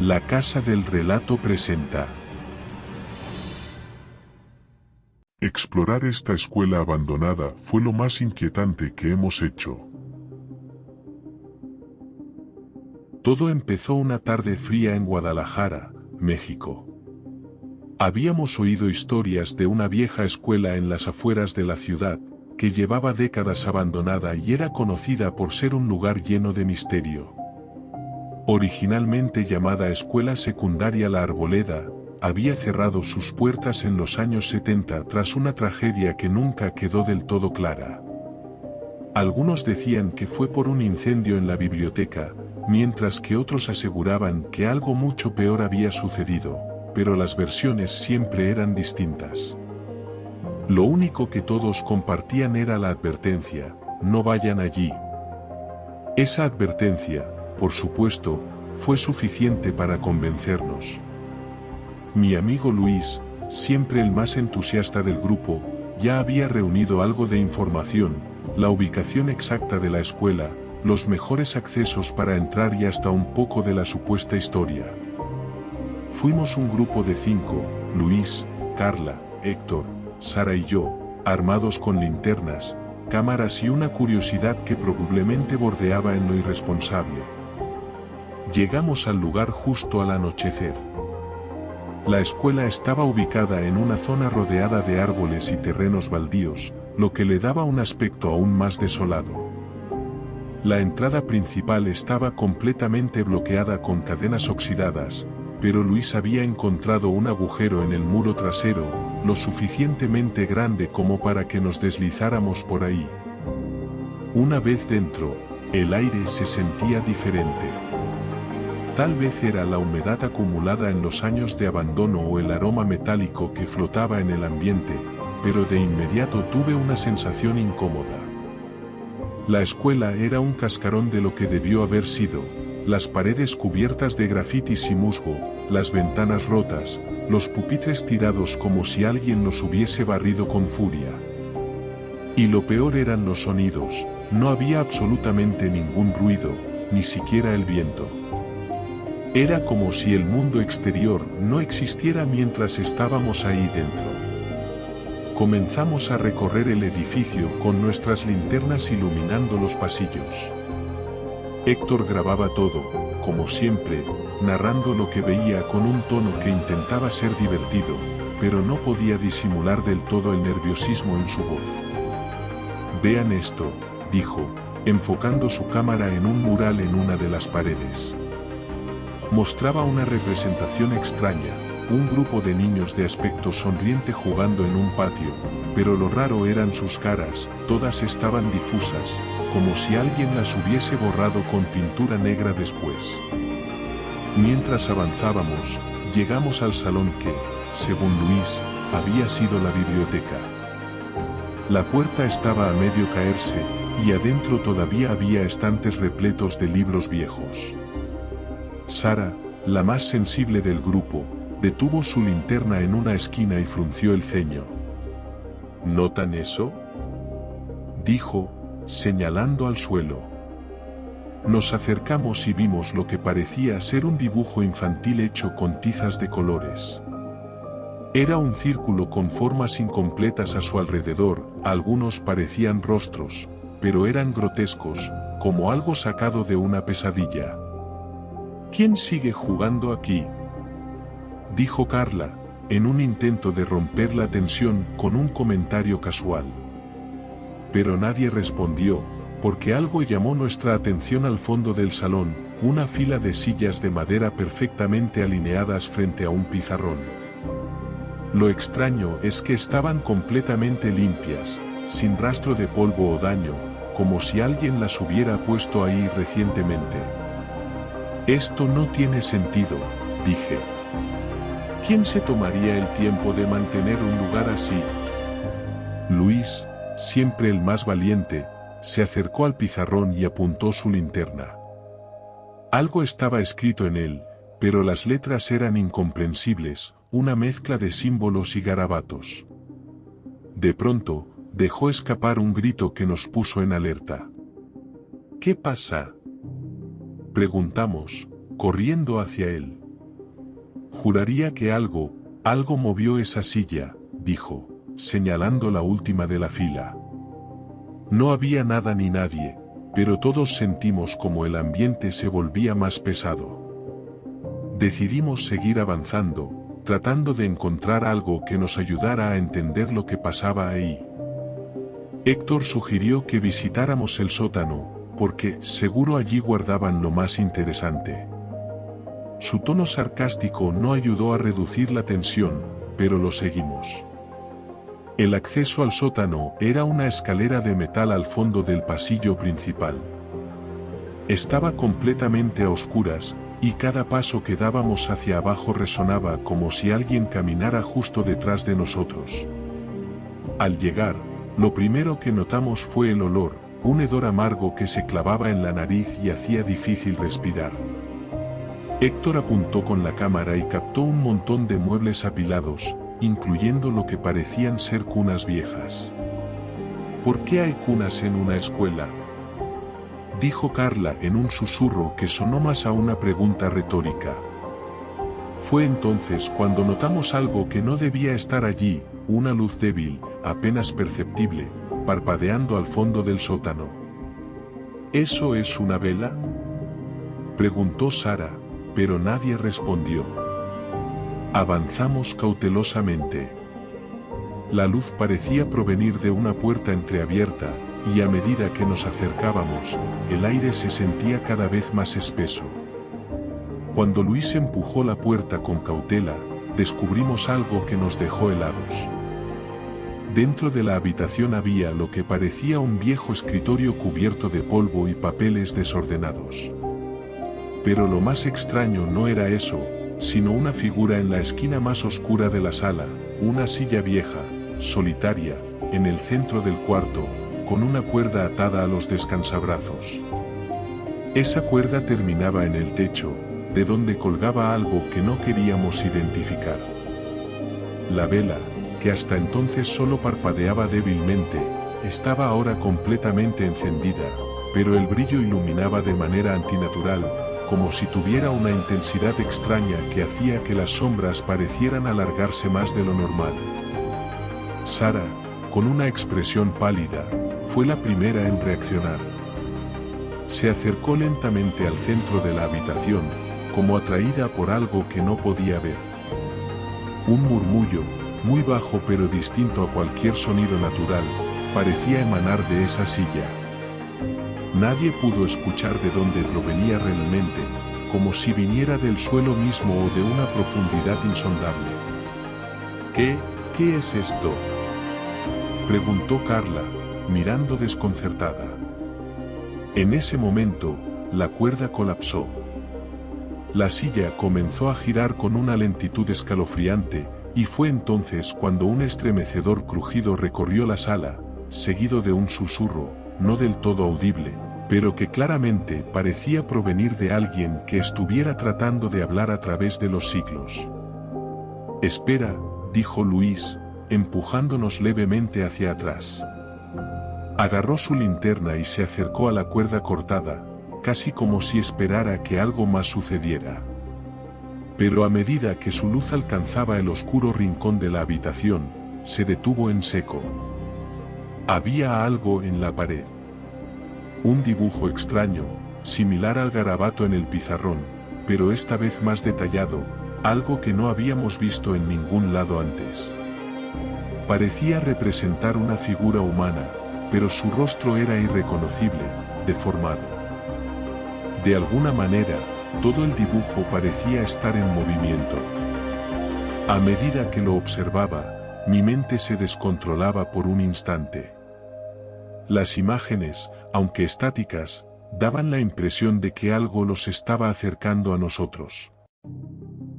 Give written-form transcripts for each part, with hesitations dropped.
La Casa del Relato presenta. Explorar esta escuela abandonada fue lo más inquietante que hemos hecho. Todo empezó una tarde fría en Guadalajara, México. Habíamos oído historias de una vieja escuela en las afueras de la ciudad, que llevaba décadas abandonada y era conocida por ser un lugar lleno de misterio. Originalmente llamada Escuela Secundaria La Arboleda, había cerrado sus puertas en los años 70 tras una tragedia que nunca quedó del todo clara. Algunos decían que fue por un incendio en la biblioteca, mientras que otros aseguraban que algo mucho peor había sucedido, pero las versiones siempre eran distintas. Lo único que todos compartían era la advertencia: no vayan allí. Esa advertencia, por supuesto, fue suficiente para convencernos. Mi amigo Luis, siempre el más entusiasta del grupo, ya había reunido algo de información, la ubicación exacta de la escuela, los mejores accesos para entrar y hasta un poco de la supuesta historia. Fuimos un grupo de 5, Luis, Carla, Héctor, Sara y yo, armados con linternas, cámaras y una curiosidad que probablemente bordeaba en lo irresponsable. Llegamos al lugar justo al anochecer. La escuela estaba ubicada en una zona rodeada de árboles y terrenos baldíos, lo que le daba un aspecto aún más desolado. La entrada principal estaba completamente bloqueada con cadenas oxidadas, pero Luis había encontrado un agujero en el muro trasero, lo suficientemente grande como para que nos deslizáramos por ahí. Una vez dentro, el aire se sentía diferente. Tal vez era la humedad acumulada en los años de abandono o el aroma metálico que flotaba en el ambiente, pero de inmediato tuve una sensación incómoda. La escuela era un cascarón de lo que debió haber sido, las paredes cubiertas de grafitis y musgo, las ventanas rotas, los pupitres tirados como si alguien los hubiese barrido con furia. Y lo peor eran los sonidos, no había absolutamente ningún ruido, ni siquiera el viento. Era como si el mundo exterior no existiera mientras estábamos ahí dentro. Comenzamos a recorrer el edificio con nuestras linternas iluminando los pasillos. Héctor grababa todo, como siempre, narrando lo que veía con un tono que intentaba ser divertido, pero no podía disimular del todo el nerviosismo en su voz. «Vean esto», dijo, enfocando su cámara en un mural en una de las paredes. Mostraba una representación extraña, un grupo de niños de aspecto sonriente jugando en un patio, pero lo raro eran sus caras, todas estaban difusas, como si alguien las hubiese borrado con pintura negra después. Mientras avanzábamos, llegamos al salón que, según Luis, había sido la biblioteca. La puerta estaba a medio caerse, y adentro todavía había estantes repletos de libros viejos. Sara, la más sensible del grupo, detuvo su linterna en una esquina y frunció el ceño. ¿Notan eso?, dijo, señalando al suelo. Nos acercamos y vimos lo que parecía ser un dibujo infantil hecho con tizas de colores. Era un círculo con formas incompletas a su alrededor, algunos parecían rostros, pero eran grotescos, como algo sacado de una pesadilla. «¿Quién sigue jugando aquí?», dijo Carla, en un intento de romper la tensión con un comentario casual. Pero nadie respondió, porque algo llamó nuestra atención al fondo del salón, una fila de sillas de madera perfectamente alineadas frente a un pizarrón. Lo extraño es que estaban completamente limpias, sin rastro de polvo o daño, como si alguien las hubiera puesto ahí recientemente. «Esto no tiene sentido», dije. «¿Quién se tomaría el tiempo de mantener un lugar así?». Luis, siempre el más valiente, se acercó al pizarrón y apuntó su linterna. Algo estaba escrito en él, pero las letras eran incomprensibles, una mezcla de símbolos y garabatos. De pronto, dejó escapar un grito que nos puso en alerta. «¿Qué pasa?», preguntamos, corriendo hacia él. Juraría que algo movió esa silla, dijo, señalando la última de la fila. No había nada ni nadie, pero todos sentimos como el ambiente se volvía más pesado. Decidimos seguir avanzando, tratando de encontrar algo que nos ayudara a entender lo que pasaba ahí. Héctor sugirió que visitáramos el sótano, porque seguro allí guardaban lo más interesante. Su tono sarcástico no ayudó a reducir la tensión, pero lo seguimos. El acceso al sótano era una escalera de metal al fondo del pasillo principal. Estaba completamente a oscuras, y cada paso que dábamos hacia abajo resonaba como si alguien caminara justo detrás de nosotros. Al llegar, lo primero que notamos fue el olor, un hedor amargo que se clavaba en la nariz y hacía difícil respirar. Héctor apuntó con la cámara y captó un montón de muebles apilados, incluyendo lo que parecían ser cunas viejas. ¿Por qué hay cunas en una escuela?, dijo Carla en un susurro que sonó más a una pregunta retórica. Fue entonces cuando notamos algo que no debía estar allí, una luz débil, apenas perceptible, parpadeando al fondo del sótano. ¿Eso es una vela?, preguntó Sara, pero nadie respondió. Avanzamos cautelosamente. La luz parecía provenir de una puerta entreabierta, y a medida que nos acercábamos, el aire se sentía cada vez más espeso. Cuando Luis empujó la puerta con cautela, descubrimos algo que nos dejó helados. Dentro de la habitación había lo que parecía un viejo escritorio cubierto de polvo y papeles desordenados. Pero lo más extraño no era eso, sino una figura en la esquina más oscura de la sala, una silla vieja, solitaria, en el centro del cuarto, con una cuerda atada a los descansabrazos. Esa cuerda terminaba en el techo, de donde colgaba algo que no queríamos identificar. La vela, que hasta entonces solo parpadeaba débilmente, estaba ahora completamente encendida, pero el brillo iluminaba de manera antinatural, como si tuviera una intensidad extraña que hacía que las sombras parecieran alargarse más de lo normal. Sara, con una expresión pálida, fue la primera en reaccionar. Se acercó lentamente al centro de la habitación, como atraída por algo que no podía ver. Un murmullo, muy bajo pero distinto a cualquier sonido natural, parecía emanar de esa silla. Nadie pudo escuchar de dónde provenía realmente, como si viniera del suelo mismo o de una profundidad insondable. ¿Qué es esto?, preguntó Carla, mirando desconcertada. En ese momento, la cuerda colapsó. La silla comenzó a girar con una lentitud escalofriante, y fue entonces cuando un estremecedor crujido recorrió la sala, seguido de un susurro, no del todo audible, pero que claramente parecía provenir de alguien que estuviera tratando de hablar a través de los siglos. «Espera», dijo Luis, empujándonos levemente hacia atrás. Agarró su linterna y se acercó a la cuerda cortada, casi como si esperara que algo más sucediera. Pero a medida que su luz alcanzaba el oscuro rincón de la habitación, se detuvo en seco. Había algo en la pared. Un dibujo extraño, similar al garabato en el pizarrón, pero esta vez más detallado, algo que no habíamos visto en ningún lado antes. Parecía representar una figura humana, pero su rostro era irreconocible, deformado. De alguna manera, todo el dibujo parecía estar en movimiento. A medida que lo observaba, mi mente se descontrolaba por un instante. Las imágenes, aunque estáticas, daban la impresión de que algo los estaba acercando a nosotros.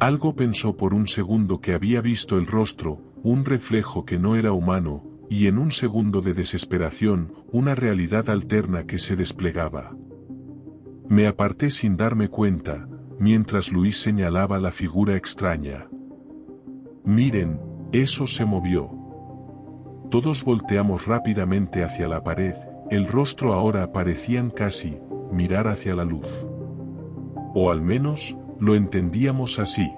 Algo pensó por un segundo que había visto el rostro, un reflejo que no era humano, y en un segundo de desesperación, una realidad alterna que se desplegaba. Me aparté sin darme cuenta, mientras Luis señalaba la figura extraña. «Miren, eso se movió». Todos volteamos rápidamente hacia la pared, el rostro ahora parecían casi mirar hacia la luz. O al menos, lo entendíamos así.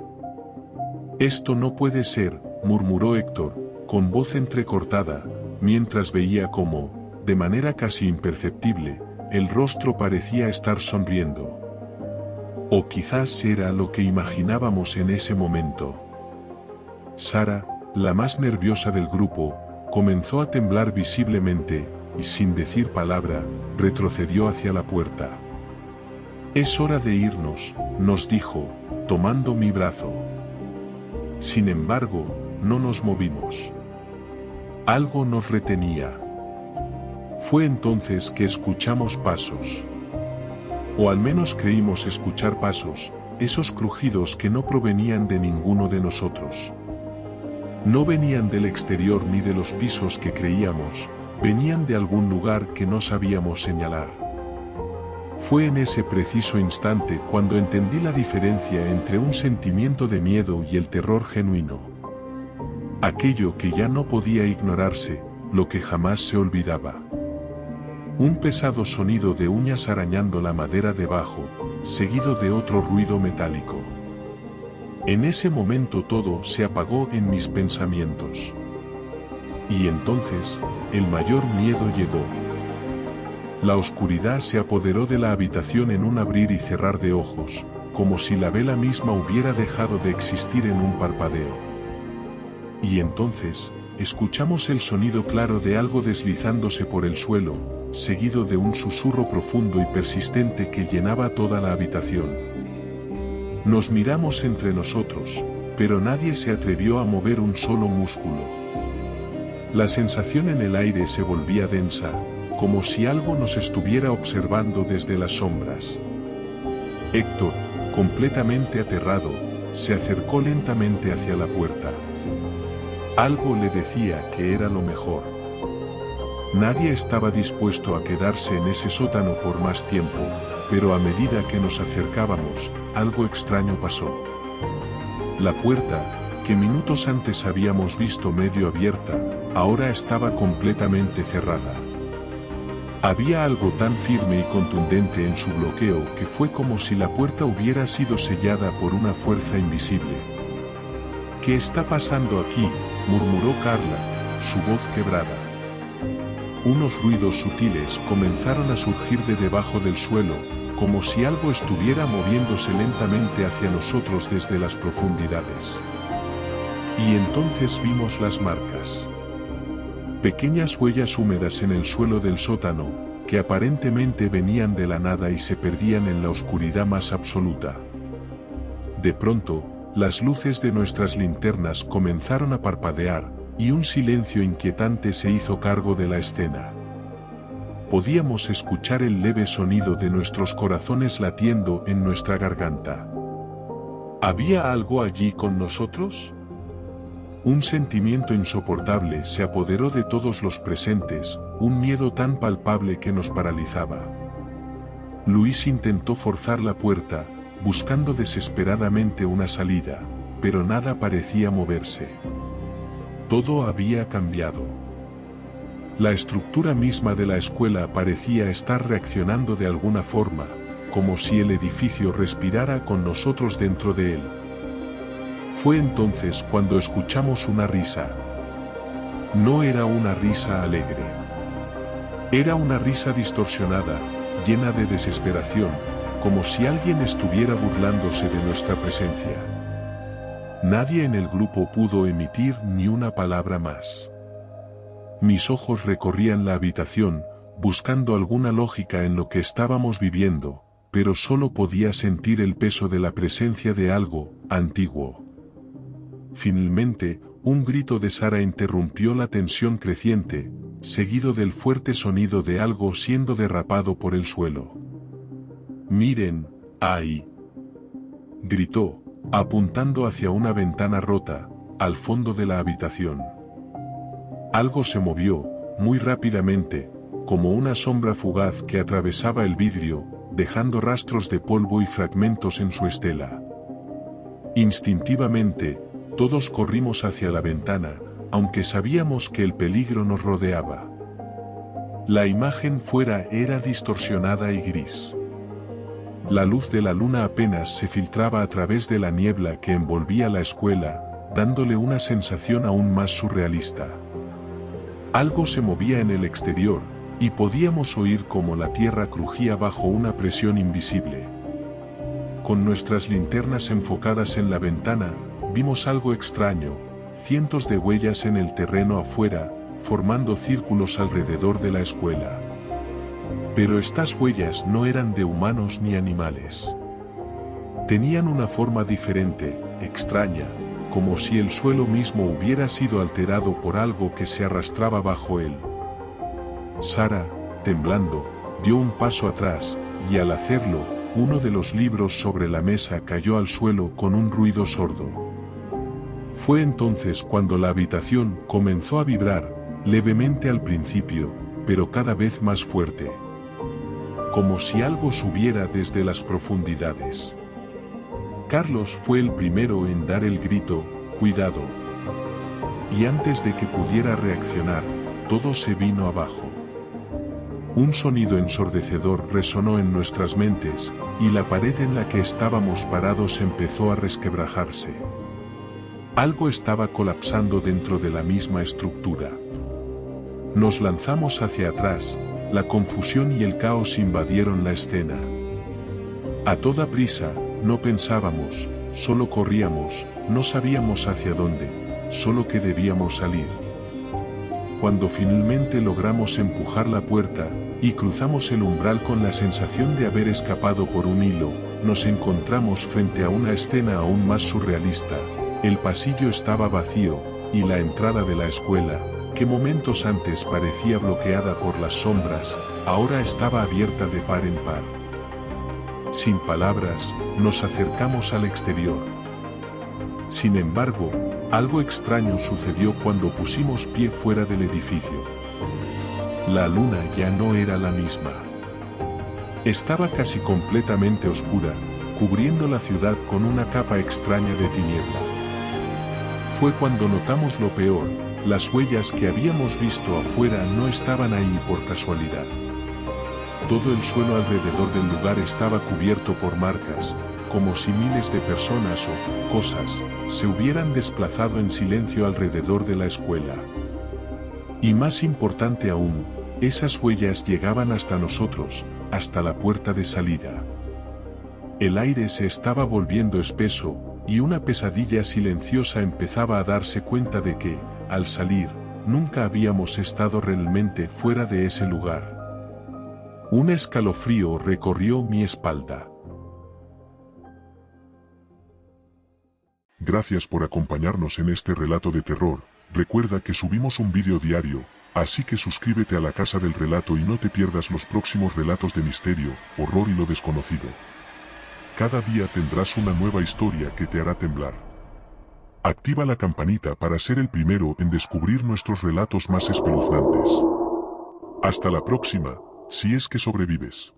Esto no puede ser, murmuró Héctor, con voz entrecortada, mientras veía cómo, de manera casi imperceptible, el rostro parecía estar sonriendo. O quizás era lo que imaginábamos en ese momento. Sara, la más nerviosa del grupo, comenzó a temblar visiblemente, y sin decir palabra, retrocedió hacia la puerta. «Es hora de irnos», nos dijo, tomando mi brazo. Sin embargo, no nos movimos. Algo nos retenía. Fue entonces que escuchamos pasos. O al menos creímos escuchar pasos, esos crujidos que no provenían de ninguno de nosotros. No venían del exterior ni de los pisos que creíamos, venían de algún lugar que no sabíamos señalar. Fue en ese preciso instante cuando entendí la diferencia entre un sentimiento de miedo y el terror genuino. Aquello que ya no podía ignorarse, lo que jamás se olvidaba. Un pesado sonido de uñas arañando la madera debajo, seguido de otro ruido metálico. En ese momento todo se apagó en mis pensamientos. Y entonces, el mayor miedo llegó. La oscuridad se apoderó de la habitación en un abrir y cerrar de ojos, como si la vela misma hubiera dejado de existir en un parpadeo. Y entonces, escuchamos el sonido claro de algo deslizándose por el suelo, seguido de un susurro profundo y persistente que llenaba toda la habitación. Nos miramos entre nosotros, pero nadie se atrevió a mover un solo músculo. La sensación en el aire se volvía densa, como si algo nos estuviera observando desde las sombras. Héctor, completamente aterrado, se acercó lentamente hacia la puerta. Algo le decía que era lo mejor. Nadie estaba dispuesto a quedarse en ese sótano por más tiempo, pero a medida que nos acercábamos, algo extraño pasó. La puerta, que minutos antes habíamos visto medio abierta, ahora estaba completamente cerrada. Había algo tan firme y contundente en su bloqueo que fue como si la puerta hubiera sido sellada por una fuerza invisible. «¿Qué está pasando aquí?», murmuró Carla, su voz quebrada. Unos ruidos sutiles comenzaron a surgir de debajo del suelo, como si algo estuviera moviéndose lentamente hacia nosotros desde las profundidades. Y entonces vimos las marcas. Pequeñas huellas húmedas en el suelo del sótano, que aparentemente venían de la nada y se perdían en la oscuridad más absoluta. De pronto, las luces de nuestras linternas comenzaron a parpadear, y un silencio inquietante se hizo cargo de la escena. Podíamos escuchar el leve sonido de nuestros corazones latiendo en nuestra garganta. ¿Había algo allí con nosotros? Un sentimiento insoportable se apoderó de todos los presentes, un miedo tan palpable que nos paralizaba. Luis intentó forzar la puerta, buscando desesperadamente una salida, pero nada parecía moverse. Todo había cambiado. La estructura misma de la escuela parecía estar reaccionando de alguna forma, como si el edificio respirara con nosotros dentro de él. Fue entonces cuando escuchamos una risa. No era una risa alegre. Era una risa distorsionada, llena de desesperación, como si alguien estuviera burlándose de nuestra presencia. Nadie en el grupo pudo emitir ni una palabra más. Mis ojos recorrían la habitación, buscando alguna lógica en lo que estábamos viviendo, pero solo podía sentir el peso de la presencia de algo antiguo. Finalmente, un grito de Sara interrumpió la tensión creciente, seguido del fuerte sonido de algo siendo derrapado por el suelo. «Miren, ahí», gritó, apuntando hacia una ventana rota, al fondo de la habitación. Algo se movió, muy rápidamente, como una sombra fugaz que atravesaba el vidrio, dejando rastros de polvo y fragmentos en su estela. Instintivamente, todos corrimos hacia la ventana, aunque sabíamos que el peligro nos rodeaba. La imagen fuera era distorsionada y gris. La luz de la luna apenas se filtraba a través de la niebla que envolvía la escuela, dándole una sensación aún más surrealista. Algo se movía en el exterior, y podíamos oír cómo la tierra crujía bajo una presión invisible. Con nuestras linternas enfocadas en la ventana, vimos algo extraño, cientos de huellas en el terreno afuera, formando círculos alrededor de la escuela. Pero estas huellas no eran de humanos ni animales. Tenían una forma diferente, extraña, como si el suelo mismo hubiera sido alterado por algo que se arrastraba bajo él. Sara, temblando, dio un paso atrás, y al hacerlo, uno de los libros sobre la mesa cayó al suelo con un ruido sordo. Fue entonces cuando la habitación comenzó a vibrar, levemente al principio, pero cada vez más fuerte. Como si algo subiera desde las profundidades. Carlos fue el primero en dar el grito, ¡cuidado! Y antes de que pudiera reaccionar, todo se vino abajo. Un sonido ensordecedor resonó en nuestras mentes, y la pared en la que estábamos parados empezó a resquebrajarse. Algo estaba colapsando dentro de la misma estructura. Nos lanzamos hacia atrás, la confusión y el caos invadieron la escena. A toda prisa, no pensábamos, solo corríamos, no sabíamos hacia dónde, solo que debíamos salir. Cuando finalmente logramos empujar la puerta, y cruzamos el umbral con la sensación de haber escapado por un hilo, nos encontramos frente a una escena aún más surrealista. El pasillo estaba vacío, y la entrada de la escuela, que momentos antes parecía bloqueada por las sombras, ahora estaba abierta de par en par. Sin palabras, nos acercamos al exterior. Sin embargo, algo extraño sucedió cuando pusimos pie fuera del edificio. La luna ya no era la misma. Estaba casi completamente oscura, cubriendo la ciudad con una capa extraña de tiniebla. Fue cuando notamos lo peor, las huellas que habíamos visto afuera no estaban ahí por casualidad. Todo el suelo alrededor del lugar estaba cubierto por marcas, como si miles de personas o cosas se hubieran desplazado en silencio alrededor de la escuela. Y más importante aún, esas huellas llegaban hasta nosotros, hasta la puerta de salida. El aire se estaba volviendo espeso, y una pesadilla silenciosa empezaba a darse cuenta de que, al salir, nunca habíamos estado realmente fuera de ese lugar. Un escalofrío recorrió mi espalda. Gracias por acompañarnos en este relato de terror. Recuerda que subimos un vídeo diario, así que suscríbete a la Casa del Relato y no te pierdas los próximos relatos de misterio, horror y lo desconocido. Cada día tendrás una nueva historia que te hará temblar. Activa la campanita para ser el primero en descubrir nuestros relatos más espeluznantes. Hasta la próxima, si es que sobrevives.